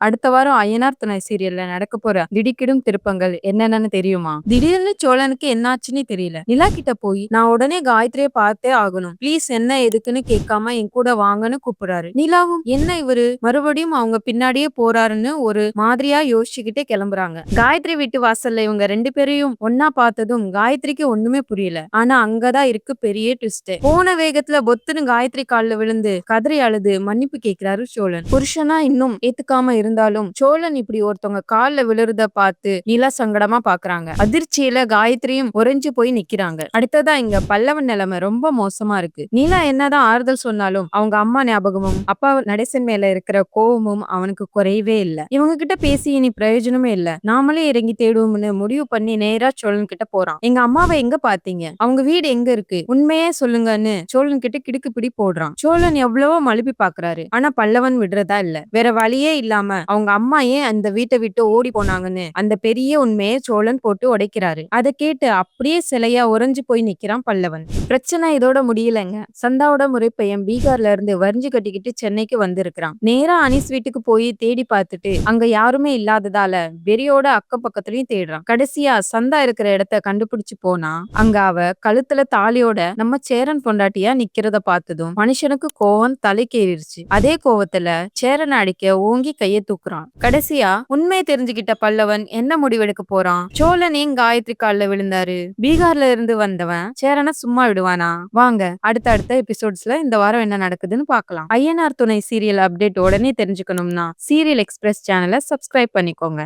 அடுத்த வாரம் ஐயனார் துணை சீரியல்ல நடக்க போற திடுக்கிடும் திருப்பங்கள் என்னென்னு தெரியுமா? திடீர்னு சோழனுக்கு என்னாச்சுன்னு தெரியல. நிலா கிட்ட போய் நான் உடனே காயத்ரியை பார்த்தே ஆகணும், ப்ளீஸ் என்ன எதுக்குன்னு கேட்காம என் கூட வாங்கன்னு கூப்பிடுறாரு. நிலாவும் என்ன இவரு மறுபடியும் அவங்க பின்னாடியே போறாருன்னு ஒரு மாதிரியா யோசிச்சுக்கிட்டே கிளம்புறாங்க. காயத்ரி வீட்டு வாசல்ல இவங்க 2 பேரையும் ஒன்னா பார்த்ததும் காயத்ரிக்கு ஒண்ணுமே புரியல. ஆனா அங்கதான் இருக்கு பெரிய ட்விஸ்ட். போன வேகத்துல பொத்துன்னு காயத்ரி கால்ல விழுந்து கதறி அழுது மன்னிப்பு கேட்கிறாரு சோழன். புருஷனா இன்னும் ஏத்துக்காம இருந்தாலும் சோழன் இப்படி ஒருத்தவங்க கால்ல விழுறத பார்த்து நிலா சங்கடமா பாக்குறாங்க. அதிர்ச்சியில காயத்ரியும் உறைஞ்சு போய் நிக்கிறாங்க. அடுத்ததா இங்க பல்லவன் நிலைமை ரொம்ப மோசமா இருக்கு. நிலா என்னதான் ஆறுதல் சொன்னாலும் அவங்க அம்மா ஞாபகமும் அப்பா நடேசன் மேல இருக்கிற கோபமும் அவனுக்கு குறையவே இல்ல. இவங்க கிட்ட பேசி இனி பிரயோஜனமே இல்ல, நாமளே இறங்கி தேடுவோம்னு முடிவு பண்ணி நேரா சோழன் கிட்ட போறான். எங்க அம்மாவை எங்க பாத்தீங்க, அவங்க வீடு எங்க இருக்கு, உண்மையே சொல்லுங்கன்னு சோழன் கிட்ட கிடுக்கு பிடி போடுறான். சோழன் எவ்வளவோ மழுப்பி பாக்குறாரு, ஆனா பல்லவன் விடுறதா இல்ல. வேற வழியே இல்லாம அவங்க அம்மா ஏன் அந்த வீட்டை விட்டு ஓடி போனாங்கன்னு அந்த பெரிய உண்மையை சோழன் போட்டு உடைக்கிறாரு. அதை கேட்டு அப்படியே சிலையா உறைஞ்சு போய் நிக்கிறான் பல்லவன். பிரச்சனை இதோட முடியலங்க. சந்தாவோட முறைப்பையன் பீகார்ல இருந்து வரிஞ்சு கட்டிக்கிட்டு சென்னைக்கு வந்திருக்கிறான். நேரா அனீஸ் வீட்டுக்கு போய் தேடி பார்த்துட்டு அங்க யாருமே இல்லாததால வெறியோட அக்கம் பக்கத்துலயும் தேடுறான். கடைசியா சந்தா இருக்கிற இடத்த கண்டுபிடிச்சு போனா அங்க அவ கழுத்துல தாலியோட நம்ம சேரன் பொண்டாட்டியா நிக்கிறத பார்த்ததும் மனுஷனுக்கு கோவம் தலைக்கேறிடுச்சு. அதே கோவத்துல சேரனை அடிக்க ஓங்கி கையை தூக்குறான். கடைசியா உண்மையை தெரிஞ்சுக்கிட்ட பல்லவன் என்ன முடிவெடுக்க போறான்? சோழன் ஏன் காயத்ரி கால்ல விழுந்தாரு? பீகார்ல இருந்து வந்தவன் சேரனை சும்மா விடுவானா? வாங்க அடுத்த எபிசோட்ஸ்ல இந்த வாரம் என்ன நடக்குதுன்னு பார்க்கலாம். ஐயனார் துணை சீரியல் அப்டேட் உடனே தெரிஞ்சுக்கணும்னா சீரியல் எக்ஸ்பிரஸ் சேனலை சப்ஸ்கிரைப் பண்ணிக்கோங்க.